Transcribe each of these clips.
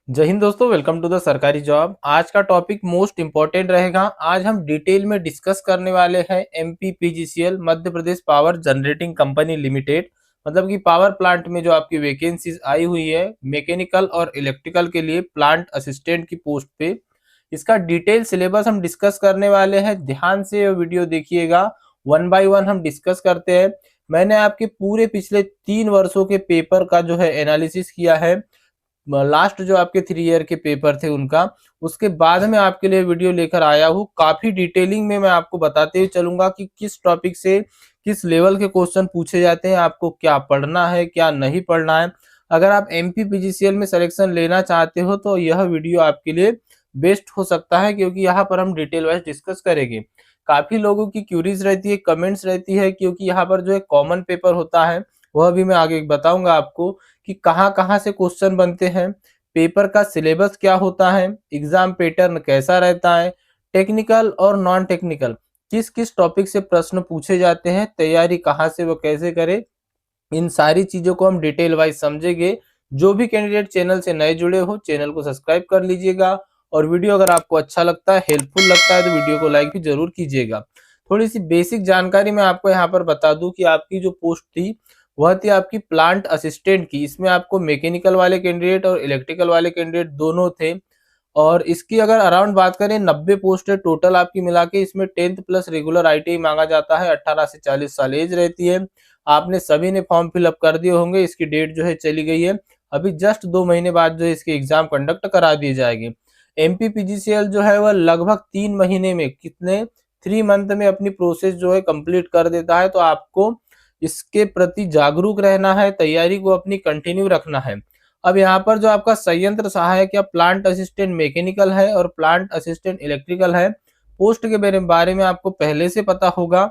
जय हिंद दोस्तों, welcome to the सरकारी जॉब। आज का टॉपिक मोस्ट इंपॉर्टेंट रहेगा। आज हम डिटेल में डिस्कस करने वाले हैं एमपीपीजीसीएल Madhya Pradesh power generating company limited, मतलब कि पावर प्लांट में जो आपकी वैकेंसीज आई हुई है मैकेनिकल और इलेक्ट्रिकल के लिए प्लांट असिस्टेंट की पोस्ट पे। इसका डिटेल सिलेबस हम डिस्कस करने वाले हैं। ध्यान से ये वीडियो देखिएगा, वन बाय वन हम डिस्कस करते हैं। मैंने आपके पूरे पिछले 3 वर्षों के पेपर का जो है एनालिसिस किया है, लास्ट जो आपके 3 ईयर के पेपर थे उनका। उसके बाद में आपके लिए वीडियो लेकर आया हूँ। काफी डिटेलिंग में मैं आपको बताते हुए चलूंगा कि किस टॉपिक से किस लेवल के क्वेश्चन पूछे जाते हैं, आपको क्या पढ़ना है क्या नहीं पढ़ना है। अगर आप एमपीपीजीसीएल में सिलेक्शन लेना चाहते हो तो यह वीडियो आपके लिए बेस्ट हो सकता है, क्योंकि यहाँ पर हम डिटेल वाइज डिस्कस करेंगे। काफी लोगों की क्यूरीज रहती है, कमेंट्स रहती है, क्योंकि यहाँ पर जो है कॉमन पेपर होता है वह भी मैं आगे बताऊंगा आपको कि कहाँ कहाँ से क्वेश्चन बनते हैं, पेपर का सिलेबस क्या होता है, एग्जाम पैटर्न कैसा रहता है, टेक्निकल और नॉन टेक्निकल किस किस टॉपिक से प्रश्न पूछे जाते हैं, तैयारी कहाँ से वो कैसे करें। इन सारी चीजों को हम डिटेल वाइज समझेंगे। जो भी कैंडिडेट चैनल से नए जुड़े हो चैनल को सब्सक्राइब कर लीजिएगा, और वीडियो अगर आपको अच्छा लगता है, हेल्पफुल लगता है तो वीडियो को लाइक भी जरूर कीजिएगा। थोड़ी सी बेसिक जानकारी मैं आपको यहाँ पर बता दूं कि आपकी जो पोस्ट थी वह थी आपकी प्लांट असिस्टेंट की। इसमें आपको मैकेनिकल वाले कैंडिडेट और इलेक्ट्रिकल वाले कैंडिडेट दोनों थे। और इसकी अगर अराउंड बात करें 90 पोस्ट है टोटल आपकी मिला के। इसमें 10th प्लस रेगुलर आईटीआई मांगा जाता है, 18 से 40 साल एज रहती है। आपने सभी ने फॉर्म फिलअप कर दिए होंगे। इसकी डेट जो है चली गई है, अभी जस्ट 2 महीने बाद जो है इसके एग्जाम कंडक्ट करा दिए जाएंगे। एमपीपीजीसीएल जो है वह लगभग 3 महीने में, कितने 3 मंथ में अपनी प्रोसेस जो है कंप्लीट कर देता है। तो आपको इसके प्रति जागरूक रहना है, तैयारी को अपनी कंटिन्यू रखना है। अब यहाँ पर जो आपका संयंत्र सहायक या प्लांट असिस्टेंट मैकेनिकल है और प्लांट असिस्टेंट इलेक्ट्रिकल है, पोस्ट के बारे में आपको पहले से पता होगा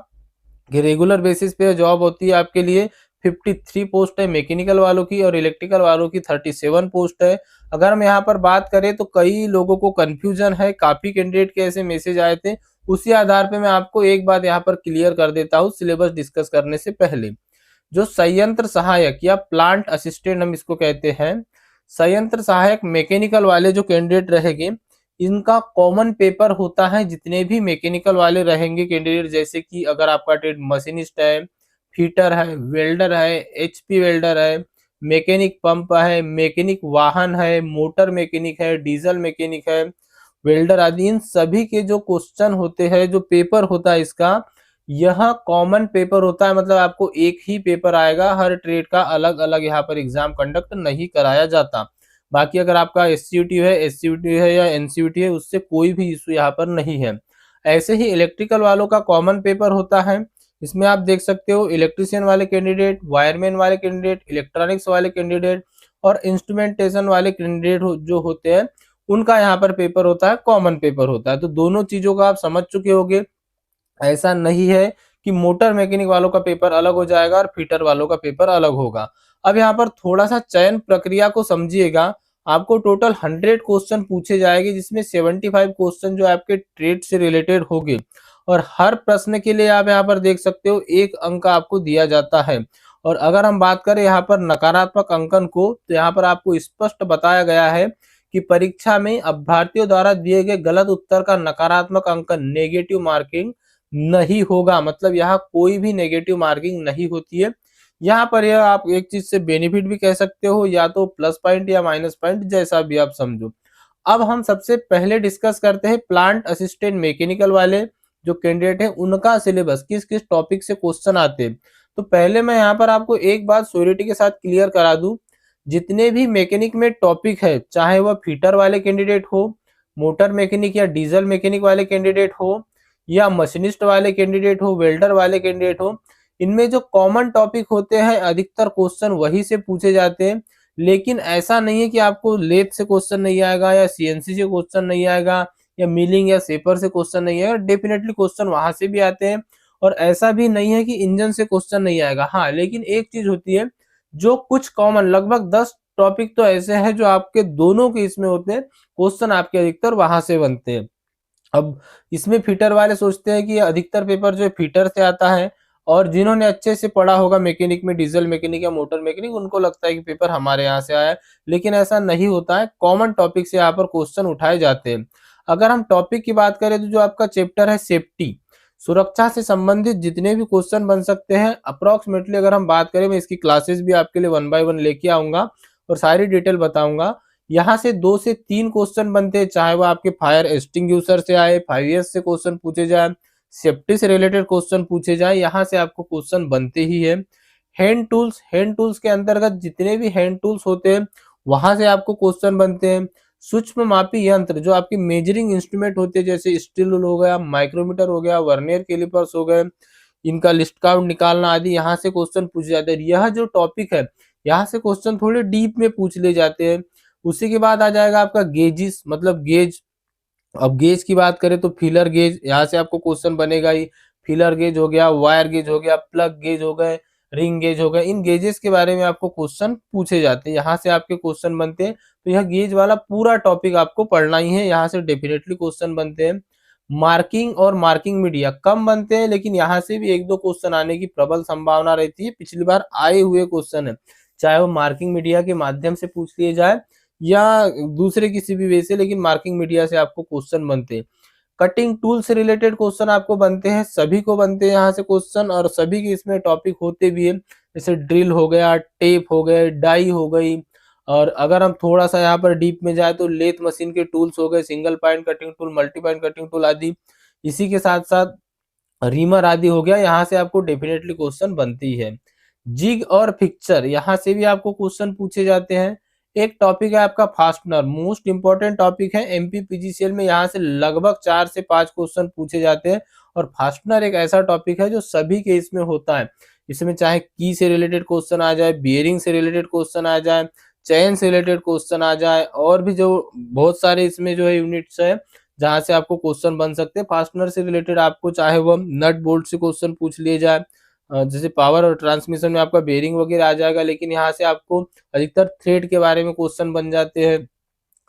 कि रेगुलर बेसिस पे जॉब होती है आपके लिए। 53 पोस्ट है मैकेनिकल वालों की और इलेक्ट्रिकल वालों की 37 पोस्ट है। अगर हम यहाँ पर बात करें तो कई लोगों को कंफ्यूजन है, काफी कैंडिडेट के ऐसे मैसेज आए थे। उसी आधार पे मैं आपको एक बात यहाँ पर क्लियर कर देता हूँ सिलेबस डिस्कस करने से पहले। जो संयंत्र सहायक या प्लांट असिस्टेंट हम इसको कहते हैं, संयंत्र सहायक मैकेनिकल वाले जो कैंडिडेट रहेंगे इनका कॉमन पेपर होता है। जितने भी मैकेनिकल वाले रहेंगे कैंडिडेट, जैसे कि अगर आपका ट्रेड मशीनिस्ट है, फिटर है, वेल्डर है, एचपी वेल्डर है, मैकेनिक पंप है, मैकेनिक वाहन है, मोटर मैकेनिक है, डीजल मैकेनिक है, वेल्डर आदि, इन सभी के जो क्वेश्चन होते हैं, जो पेपर होता है इसका, यह कॉमन पेपर होता है। मतलब आपको एक ही पेपर आएगा, हर ट्रेड का अलग अलग यहाँ पर एग्जाम कंडक्ट नहीं कराया जाता। बाकी अगर आपका एससीयूटी है या एनसीयूटी है, उससे कोई भी इशू यहाँ पर नहीं है। ऐसे ही इलेक्ट्रिकल वालों का कॉमन पेपर होता है। इसमें आप देख सकते हो इलेक्ट्रिशियन वाले कैंडिडेट, वायरमैन वाले कैंडिडेट, इलेक्ट्रॉनिक्स वाले कैंडिडेट और इंस्ट्रूमेंटेशन वाले कैंडिडेट जो होते हैं उनका यहाँ पर पेपर होता है, कॉमन पेपर होता है। तो दोनों चीजों का आप समझ चुके होंगे। ऐसा नहीं है कि मोटर मैकेनिक वालों का पेपर अलग हो जाएगा और फिटर वालों का पेपर अलग होगा। अब यहाँ पर थोड़ा सा चयन प्रक्रिया को समझिएगा। आपको टोटल 100 क्वेश्चन पूछे जाएंगे, जिसमें 75 क्वेश्चन जो आपके ट्रेड से रिलेटेड होंगे। और हर प्रश्न के लिए आप यहाँ पर देख सकते हो 1 अंक आपको दिया जाता है। और अगर हम बात करें यहाँ पर नकारात्मक अंकन को, तो यहाँ पर आपको स्पष्ट बताया गया है कि परीक्षा में अभ्यर्थियों द्वारा दिए गए गलत उत्तर का नकारात्मक अंकन, नेगेटिव मार्किंग नहीं होगा। मतलब यहाँ कोई भी नेगेटिव मार्किंग नहीं होती है। यहाँ पर यह आप एक चीज से बेनिफिट भी कह सकते हो, या तो प्लस पॉइंट या माइनस पॉइंट, जैसा भी आप समझो। अब हम सबसे पहले डिस्कस करते हैं प्लांट असिस्टेंट मैकेनिकल वाले जो कैंडिडेट है उनका सिलेबस, किस किस टॉपिक से क्वेश्चन आते हैं। तो पहले मैं यहाँ पर आपको एक बात श्योरिटी के साथ क्लियर करा दूं, जितने भी मैकेनिक में टॉपिक है, चाहे वह फीटर वाले कैंडिडेट हो, मोटर मैकेनिक या डीजल मैकेनिक वाले कैंडिडेट हो, या मशीनिस्ट वाले कैंडिडेट हो, वेल्डर वाले कैंडिडेट हो, इनमें जो कॉमन टॉपिक होते हैं अधिकतर क्वेश्चन वही से पूछे जाते हैं। लेकिन ऐसा नहीं है कि आपको लेथ से क्वेश्चन नहीं आएगा या सीएनसी से क्वेश्चन नहीं आएगा या मिलिंग या सेपर से क्वेश्चन नहीं आएगा। डेफिनेटली क्वेश्चन वहां से भी आते हैं। और ऐसा भी नहीं है कि इंजन से क्वेश्चन नहीं आएगा। हाँ, लेकिन एक चीज होती है, जो कुछ कॉमन लगभग 10 टॉपिक तो ऐसे हैं जो आपके दोनों के इसमें होते हैं, क्वेश्चन आपके अधिकतर वहां से बनते हैं। अब इसमें फीटर वाले सोचते हैं कि अधिकतर पेपर जो है फीटर से आता है। और जिन्होंने अच्छे से पढ़ा होगा मैकेनिक में, डीजल मैकेनिक या मोटर मैकेनिक, उनको लगता है कि पेपर हमारे यहाँ से आया है, लेकिन ऐसा नहीं होता है। कॉमन टॉपिक से यहाँ पर क्वेश्चन उठाए जाते हैं। अगर हम टॉपिक की बात करें तो जो आपका चैप्टर है सेफ्टी, सुरक्षा से संबंधित जितने भी क्वेश्चन बन सकते हैं अप्रोक्सीमेटली, अगर हम बात करें, मैं इसकी क्लासेस भी आपके लिए 1 बाय 1 लेके आऊंगा और सारी डिटेल बताऊंगा। यहाँ से 2 से 3 क्वेश्चन बनते हैं, चाहे वो आपके फायर एक्सटिंग्विशर से आए, 5 से क्वेश्चन पूछे जाए, सेफ्टी से रिलेटेड क्वेश्चन पूछे जाए, यहाँ से आपको क्वेश्चन बनते ही है। हैंड टूल्स के अंतर्गत जितने भी हैंड टूल्स होते हैं वहां से आपको क्वेश्चन बनते हैं। सूक्ष्म मापी यंत्र जो आपकी मेजरिंग इंस्ट्रूमेंट होते हैं, जैसे स्टील रूल हो गया, माइक्रोमीटर हो गया, वर्नियर कैलिपर्स हो गए, इनका लिस्ट काउंट निकालना आदि, यहाँ से क्वेश्चन पूछे जाते हैं। यह जो टॉपिक है यहाँ से क्वेश्चन थोड़े डीप में पूछ ले जाते हैं। उसी के बाद आ जाएगा आपका गेजिस, मतलब गेज। अब गेज की बात करें तो फीलर गेज, यहाँ से आपको क्वेश्चन बनेगा ही। फीलर गेज हो गया, वायर गेज हो गया, प्लग गेज हो गए, रिंग गेज हो गए, इन गेजेस के बारे में आपको क्वेश्चन पूछे जाते हैं, यहाँ से आपके क्वेश्चन बनते हैं। तो यह गेज वाला पूरा टॉपिक आपको पढ़ना ही है, यहाँ से डेफिनेटली क्वेश्चन बनते हैं। मार्किंग और मार्किंग मीडिया कम बनते हैं, लेकिन यहाँ से भी 1-2 क्वेश्चन आने की प्रबल संभावना रहती है। पिछली बार आए हुए क्वेश्चन है, चाहे वो मार्किंग मीडिया के माध्यम से पूछ लिए जाए या दूसरे किसी भी वे से, लेकिन मार्किंग मीडिया से आपको क्वेश्चन बनते हैं। कटिंग टूल से रिलेटेड क्वेश्चन आपको बनते हैं, सभी को बनते हैं यहाँ से क्वेश्चन, और सभी के इसमें टॉपिक होते भी है। जैसे ड्रिल हो गया, टेप हो गए, डाई हो गई, और अगर हम थोड़ा सा यहाँ पर डीप में जाए तो लेथ मशीन के टूल्स हो गए, single point cutting tool, multi point cutting tool आदि। इसी के साथ साथ रीमर आदि हो गया, यहाँ से आपको डेफिनेटली क्वेश्चन बनती है। जिग और फिक्चर, यहाँ से भी आपको क्वेश्चन पूछे जाते हैं। एक टॉपिक है आपका फास्टनर, मोस्ट इंपॉर्टेंट टॉपिक है एमपी पीजीसीएल में, यहाँ से लगभग 4 से 5 क्वेश्चन पूछे जाते हैं। और फास्टनर एक ऐसा टॉपिक है जो सभी के इसमें होता है। इसमें चाहे की से रिलेटेड क्वेश्चन आ जाए, बियरिंग से रिलेटेड क्वेश्चन आ जाए, चैन से रिलेटेड क्वेश्चन आ जाए, और भी जो बहुत सारे इसमें जो है यूनिट्स है जहां से आपको क्वेश्चन बन सकते हैं। फास्टनर से रिलेटेड आपको चाहे वो नट बोल्ट से क्वेश्चन पूछ लिए जाए, जैसे पावर और ट्रांसमिशन में आपका बेरिंग वगैरह आ जाएगा, लेकिन यहाँ से आपको अधिकतर थ्रेड के बारे में क्वेश्चन बन जाते हैं,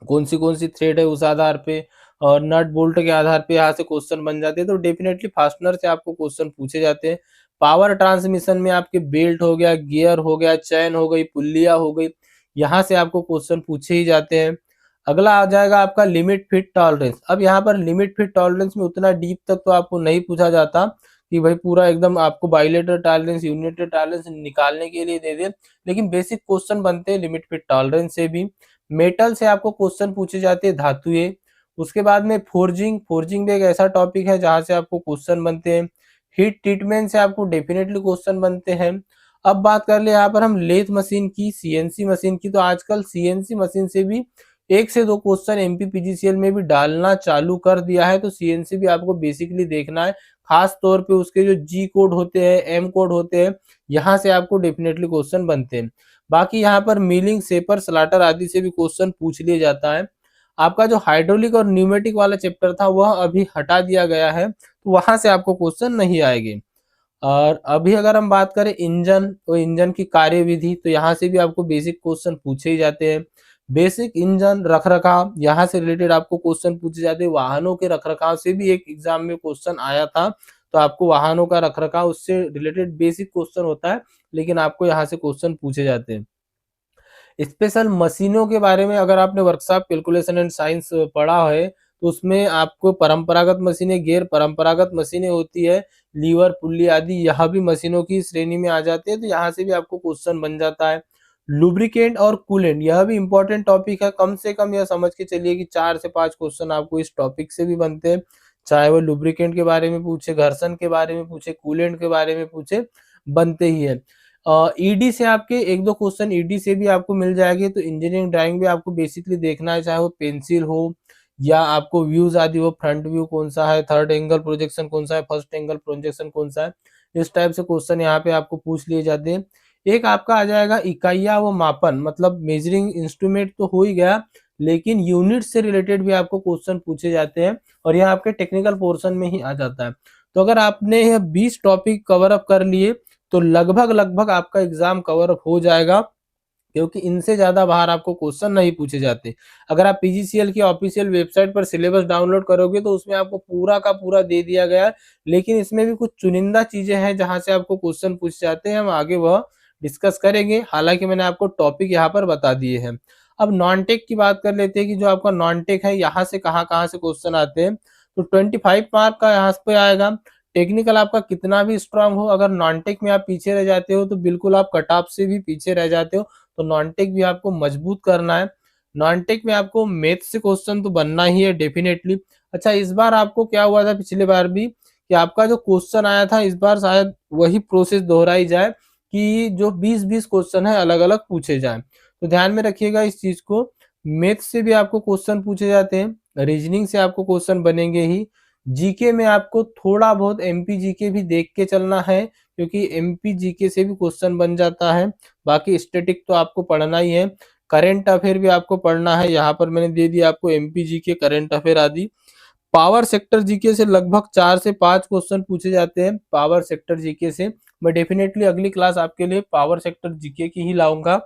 कौन सी थ्रेड है उस आधार पे, और नट बोल्ट के आधार पे यहाँ से क्वेश्चन बन जाते हैं। तो डेफिनेटली फास्टनर से आपको क्वेश्चन पूछे जाते हैं। पावर ट्रांसमिशन में आपके बेल्ट हो गया, गियर हो गया, चैन हो गई, पुल्लिया हो गई, यहाँ से आपको क्वेश्चन पूछे ही जाते हैं। अगला आ जाएगा आपका लिमिट फिट टॉलरेंस। अब यहाँ पर लिमिट फिट टॉलरेंस में उतना डीप तक तो आपको नहीं पूछा जाता कि भाई पूरा एकदम आपको बाइलेटरल टॉलरेंस, यूनिटरी टॉलरेंस निकालने के लिए दे दे, लेकिन बेसिक क्वेश्चन बनते हैं लिमिट फिट टॉलरेंस से भी। मेटल से आपको क्वेश्चन पूछे जाते हैं, धातुएं। उसके बाद में फोर्जिंग भी एक ऐसा टॉपिक है जहां से आपको क्वेश्चन बनते हैं। हीट ट्रीटमेंट से आपको डेफिनेटली क्वेश्चन बनते हैं। अब बात कर ले यहाँ पर हम लेथ मशीन की, सीएनसी मशीन की, तो आजकल सीएनसी मशीन से भी 1 से 2 क्वेश्चन एमपी पीजीसीएल में भी डालना चालू कर दिया है। तो सीएनसी भी आपको बेसिकली देखना है, खास तौर पे उसके जो जी कोड होते हैं, एम कोड होते हैं, यहाँ से आपको डेफिनेटली क्वेश्चन बनते हैं। बाकी यहाँ पर मिलिंग, सेपर, स्लाटर आदि से भी क्वेश्चन पूछ लिया जाता है। आपका जो हाइड्रोलिक और न्यूमेटिक वाला चैप्टर था वह अभी हटा दिया गया है, तो वहां से आपको क्वेश्चन नहीं आएंगे। और अभी अगर हम बात करें इंजन, तो इंजन की कार्यविधि, तो यहाँ से भी आपको बेसिक क्वेश्चन पूछे ही जाते हैं। बेसिक इंजन रखरखाव, यहाँ से रिलेटेड आपको क्वेश्चन पूछे जाते हैं। वाहनों के रखरखाव से भी एक एग्जाम में क्वेश्चन आया था, तो आपको वाहनों का रखरखाव उससे रिलेटेड बेसिक क्वेश्चन होता है, लेकिन आपको यहाँ से क्वेश्चन पूछे जाते हैं। स्पेशल मशीनों के बारे में अगर आपने वर्कशॉप कैलकुलेशन एंड साइंस पढ़ा है तो उसमें आपको परंपरागत मशीनें, गैर परंपरागत मशीनें होती है, लीवर, पुल्ली आदि, यह भी मशीनों की श्रेणी में आ जाते हैं, तो यहाँ से भी आपको क्वेश्चन बन जाता है। लुब्रिकेंट और कूलेंट, यह भी इंपॉर्टेंट टॉपिक है, कम से कम यह समझ के चलिए कि 4 से 5 क्वेश्चन आपको इस टॉपिक से भी बनते हैं, चाहे वो लुब्रिकेंट के बारे में पूछे, घर्षण के बारे में पूछे, कूलेंट के बारे में पूछे, बनते ही है। ईडी से आपके 1-2 क्वेश्चन ईडी से भी आपको मिल जाएंगे। तो इंजीनियरिंग ड्राइंग भी आपको बेसिकली देखना है, चाहे वो पेंसिल हो या आपको व्यूज आदि हो, फ्रंट व्यू कौन सा है, थर्ड एंगल प्रोजेक्शन कौन सा है, फर्स्ट एंगल प्रोजेक्शन कौन सा है, इस टाइप से क्वेश्चन यहाँ पे आपको पूछ लिए जाते हैं। एक आपका आ जाएगा इकाइया व मापन, मतलब मेजरिंग इंस्ट्रूमेंट तो हो ही गया, लेकिन यूनिट से रिलेटेड भी आपको क्वेश्चन पूछे जाते हैं, और यह आपके टेक्निकल पोर्शन में ही आ जाता है। तो अगर आपने यह 20 टॉपिक कवर अप कर लिए तो लगभग लगभग आपका एग्जाम कवर अप हो जाएगा। क्योंकि इनसे ज़्यादा बाहर आपको क्वेश्चन नहीं पूछे जाते। अगर आप पीजीसीएल की ऑफिशियल वेबसाइट पर सिलेबस डाउनलोड करोगे तो उसमें आपको पूरा का पूरा दे दिया गया है, लेकिन इसमें भी कुछ चुनिंदा चीज़ें हैं जहाँ से आपको क्वेश्चन पूछे जाते हैं, हम आगे वह डिस्कस करेंगे। हालाँकि मैंने आपको टॉपिक यहाँ पर बता दिए हैं। अब नॉन-टेक की बात कर लेते हैं कि जो आपका नॉन-टेक है यहाँ से कहाँ-कहाँ से क्वेश्चन आते हैं। तो 25 मार्क का यहाँ पे आएगा। टेक्निकल आपका कितना भी स्ट्रांग हो, अगर नॉन-टेक में आप पीछे रह जाते हो तो बिल्कुल आप कट ऑफ से भी पीछे रह जाते हो। तो नॉन-टेक भी आपको मजबूत करना है। नॉन-टेक में आपको मैथ से क्वेश्चन तो बनना ही है डेफिनेटली। अच्छा, इस बार आपको क्या हुआ था पिछली बार भी कि आपका जो क्वेश्चन आया था, इस बार शायद वही प्रोसेस दोहराई जाए कि जो 20-20 क्वेश्चन है अलग-अलग पूछे जाएँ। तो ध्यान में रखिएगा इस चीज़ को। मैथ से भी आपको क्वेश्चन पूछे जाते हैं, रीजनिंग से आपको क्वेश्चन बनेंगे ही। जीके में आपको थोड़ा बहुत एमपी जीके भी देख के चलना है, क्योंकि एमपी जीके से भी क्वेश्चन बन जाता है। बाकी स्टैटिक तो आपको पढ़ना ही है। करंट अफेयर भी आपको पढ़ना है, यहाँ पर मैंने दे दिया आपको एमपी जीके, करंट अफेयर आदि। पावर सेक्टर जीके से लगभग 4 से 5 क्वेश्चन पूछे जाते हैं पावर सेक्टर जीके से। मैं डेफिनेटली अगली क्लास आपके लिए पावर सेक्टर जीके की ही लाऊंगा।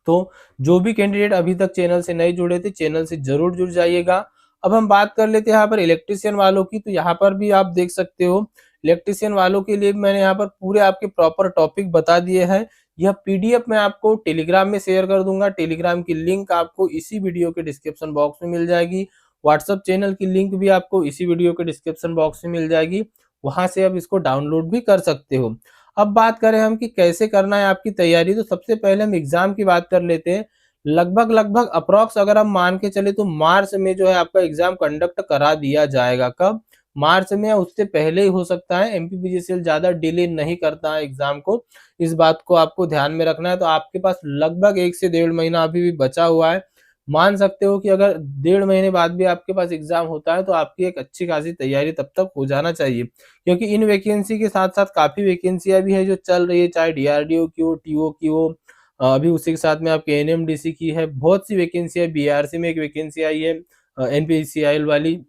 तो जो भी कैंडिडेट अभी तक चैनल से नहीं जुड़े थे, चैनल से जरूर जुड़ जाइएगा। अब हम बात कर लेते हैं यहाँ पर इलेक्ट्रीशियन वालों की। तो यहाँ पर भी आप देख सकते हो, इलेक्ट्रीशियन वालों के लिए मैंने यहाँ पर पूरे आपके प्रॉपर टॉपिक बता दिए हैं। यह पीडीएफ मैं आपको टेलीग्राम में शेयर कर दूंगा। टेलीग्राम की लिंक आपको इसी वीडियो के डिस्क्रिप्शन बॉक्स में मिल जाएगी। व्हाट्सएप चैनल की लिंक भी आपको इसी वीडियो के डिस्क्रिप्शन बॉक्स में मिल जाएगी। वहां से आप इसको डाउनलोड भी कर सकते हो। अब बात करें हम कि कैसे करना है आपकी तैयारी, तो सबसे पहले हम एग्जाम की बात कर लेते हैं। लगभग अप्रॉक्स अगर हम मान के चले तो मार्च में जो है आपका एग्जाम कंडक्ट करा दिया जाएगा। कब? मार्च में, या उससे पहले ही हो सकता है। एमपीपीजीसीएल ज्यादा डिले नहीं करता है एग्जाम को, इस बात को आपको ध्यान में रखना है। तो आपके पास लगभग 1 से 1.5 महीना अभी भी बचा हुआ है। मान सकते हो कि अगर 1.5 महीने बाद भी आपके पास एग्जाम होता है तो आपकी एक अच्छी खासी तैयारी तब तक हो जाना चाहिए, क्योंकि इन वैकेंसी के साथ साथ काफी वैकेंसियां भी है जो चल रही है, चाहे डीआरडीओ की हो, टीओ की हो, अभी उसी के साथ में आपके एनएमडीसी की है, बहुत सी वैकेंसी है। बीआरसी में एक वैकेंसी आई है एनपीसीआईएल वाली।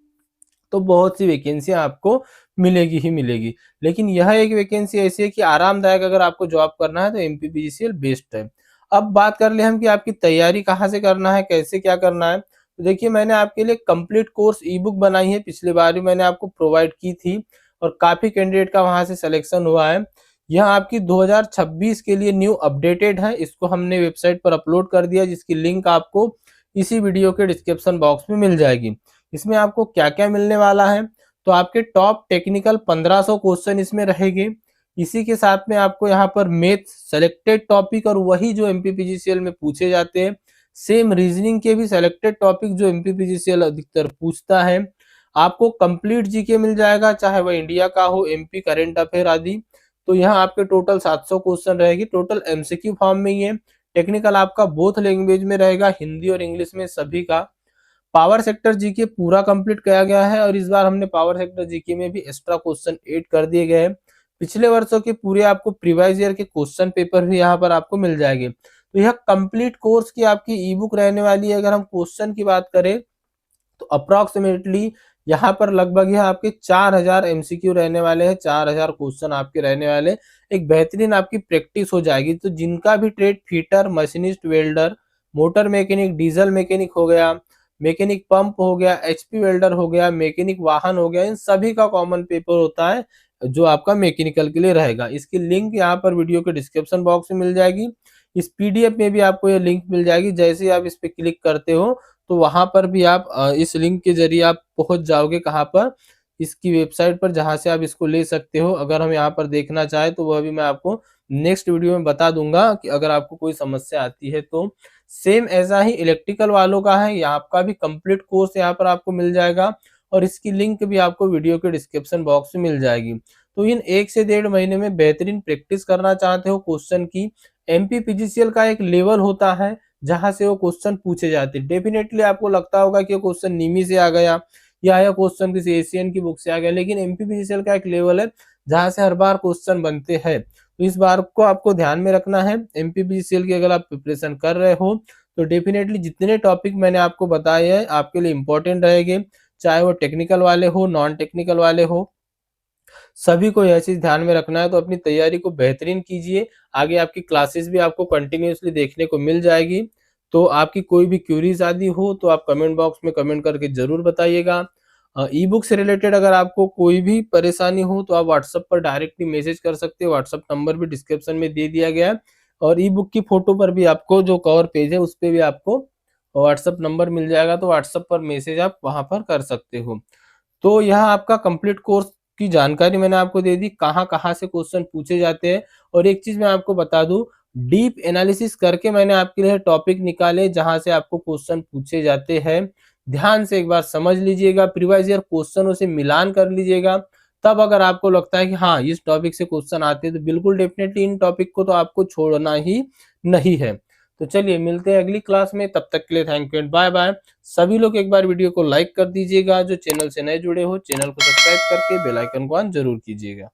तो बहुत सी वैकेंसियां आपको मिलेगी ही मिलेगी, लेकिन यह एक वैकेंसी ऐसी है कि आरामदायक अगर आपको जॉब करना है तो एमपीपीजीसीएल बेस्ट है। अब बात कर ले हम कि आपकी तैयारी कहाँ से करना है, कैसे क्या करना है। तो देखिए, मैंने आपके लिए कंप्लीट कोर्स ई बुक बनाई है, पिछली बार भी मैंने आपको प्रोवाइड की थी और काफी कैंडिडेट का वहां से सिलेक्शन हुआ है। यह आपकी 2026 के लिए न्यू अपडेटेड है, इसको हमने वेबसाइट पर अपलोड कर दिया, जिसकी लिंक आपको इसी वीडियो के डिस्क्रिप्शन बॉक्स में मिल जाएगी। इसमें आपको क्या क्या मिलने वाला है, तो आपके टॉप टेक्निकल 1500 क्वेश्चन इसमें रहेंगे। इसी के साथ में आपको यहाँ पर मैथ सेलेक्टेड टॉपिक और वही जो एमपीपीजीसीएल में पूछे जाते हैं, सेम रीजनिंग के भी सेलेक्टेड टॉपिक जो एमपीपीजीसीएल अधिकतर पूछता है। आपको कंप्लीट जीके मिल जाएगा, चाहे वह इंडिया का हो, एमपी करंट अफेयर आदि। तो यहाँ आपके टोटल 700 क्वेश्चन रहेगी, टोटल एमसीक्यू फॉर्म में ही है। टेक्निकल आपका बोथ लैंग्वेज में रहेगा, हिंदी और इंग्लिश में सभी का। पावर सेक्टर जीके पूरा कंप्लीट किया गया है और इस बार हमने पावर सेक्टर जीके में भी एक्स्ट्रा क्वेश्चन ऐड कर दिए गए हैं। पिछले वर्षों के पूरे आपको प्रीवियस ईयर के क्वेश्चन पेपर भी यहाँ पर आपको मिल जाएंगे। तो यह कंप्लीट कोर्स की आपकी ई बुक रहने वाली है। अगर हम क्वेश्चन की बात करें तो अप्रोक्सीमेटली यहाँ पर लगभग यह आपके 4000 एमसीक्यू रहने वाले हैं, 4000 क्वेश्चन आपके रहने वाले। एक बेहतरीन आपकी प्रैक्टिस हो जाएगी। तो जिनका भी trade fitter, machinist, welder, motor mechanic, diesel mechanic हो गया, मैकेनिक पंप हो गया, एचपी वेल्डर हो गया, मैकेनिक वाहन हो गया, इन सभी का कॉमन पेपर होता है जो आपका मैकेनिकल के लिए रहेगा। इसकी लिंक यहाँ पर वीडियो के डिस्क्रिप्शन बॉक्स में मिल जाएगी। इस पीडीएफ में भी आपको ये लिंक मिल जाएगी। जैसे ही आप इस पे क्लिक करते हो तो वहां पर भी आप इस लिंक के जरिए आप पहुंच जाओगे कहाँ पर, इसकी वेबसाइट पर, जहां से आप इसको ले सकते हो। अगर हम यहाँ पर देखना चाहे तो वह भी मैं आपको नेक्स्ट वीडियो में बता दूंगा कि अगर आपको कोई समस्या आती है तो। सेम ऐसा ही इलेक्ट्रिकल वालों का है, यहाँ आपका भी कंप्लीट कोर्स यहाँ पर आपको मिल जाएगा और इसकी लिंक भी आपको वीडियो के डिस्क्रिप्शन बॉक्स में मिल जाएगी। तो इन 1 से 1.5 महीने में बेहतरीन प्रैक्टिस करना चाहते हो क्वेश्चन की, एमपीपीजीसीएल का एक लेवल होता है जहां से वो क्वेश्चन पूछे जाते हैं। डेफिनेटली आपको लगता होगा कि क्वेश्चन नीमी से आ गया या यह क्वेश्चन किसी एशियन की बुक से आ गया, लेकिन एमपीपीजीसीएल का एक लेवल है जहां से हर बार क्वेश्चन बनते हैं। तो इस बार को आपको ध्यान में रखना है। एमपीपीजीसीएल की अगर आप प्रिपरेशन कर रहे हो तो डेफिनेटली जितने टॉपिक मैंने आपको बताए हैं आपके लिए इंपॉर्टेंट रहेंगे, चाहे वो टेक्निकल वाले हो, नॉन टेक्निकल वाले हो। सभी को यह चीज ध्यान में रखना है, तो अपनी तैयारी को बेहतरीन कीजिए। आगे आपकी क्लासेस भी आपको कंटिन्यूअसली देखने को मिल जाएगी। तो आपकी कोई भी क्यूरीज आदि हो तो आप कमेंट बॉक्स में कमेंट करके जरूर बताइएगा। ई बुक से रिलेटेड अगर आपको कोई भी परेशानी हो तो आप व्हाट्सएप पर डायरेक्टली मैसेज कर सकते हो। व्हाट्सएप नंबर भी डिस्क्रिप्शन में दे दिया गया है, और ई बुक की फोटो पर भी आपको जो कवर पेज है उस पे भी आपको व्हाट्सएप नंबर मिल जाएगा, तो व्हाट्सएप पर मैसेज आप वहां पर कर सकते हो। तो यहाँ आपका कंप्लीट कोर्स की जानकारी मैंने आपको दे दी, कहाँ कहाँ से क्वेश्चन पूछे जाते हैं। और एक चीज मैं आपको बता दूं, डीप एनालिसिस करके मैंने आपके लिए टॉपिक निकाले जहां से आपको क्वेश्चन पूछे जाते हैं। ध्यान से एक बार समझ लीजिएगा, प्रीवियस ईयर क्वेश्चनों से मिलान कर लीजिएगा। तब अगर आपको लगता है कि हाँ इस टॉपिक से क्वेश्चन आते हैं, तो बिल्कुल डेफिनेटली इन टॉपिक को तो आपको छोड़ना ही नहीं है। तो चलिए मिलते हैं अगली क्लास में, तब तक के लिए thank you and bye bye. सभी लोग एक बार वीडियो को लाइक कर दीजिएगा, जो चैनल से नए जुड़े हो चैनल को सब्सक्राइब करके बेल आइकन को ऑन जरूर कीजिएगा।